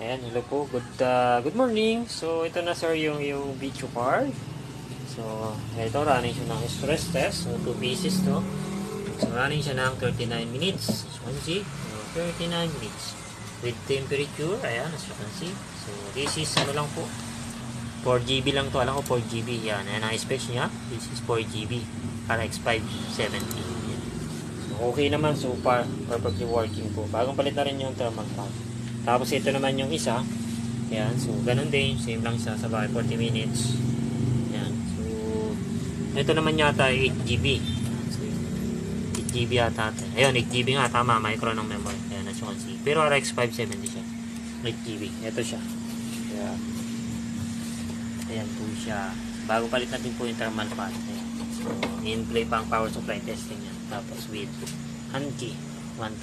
Ayan, hello po. Good morning. So, ito na sir yung video card. So, ito running siya ng stress test. So, 2 pieces to. So, running siya ng 39 minutes. As you can see, 39 minutes. With temperature, ayan, as you can see. So, this is ano lang po. 4 GB lang to. Alam ko 4 GB. Yan, ayan ang specs niya. This is 4 GB. RX 570. Yan. So, okay naman so far. Perfectly working po. Bagong palit na rin yung thermal fan. Tapos ito naman yung isa. Yan. So, ganun din. Same lang siya sa bahay. 40 minutes. Yan. So, ito naman yata 8 GB. So, 8 GB yata. Ayun, 8 GB nga. Tama. Micro ng memory. Ayan, as you can see. Pero RX 570 siya. 8 GB. Ito siya. Ayan. Ayan po siya. Bago palit natin po yung thermal fan. Ayan. So, in-play pa ang power supply testing yan. Tapos with hand key. 1,000.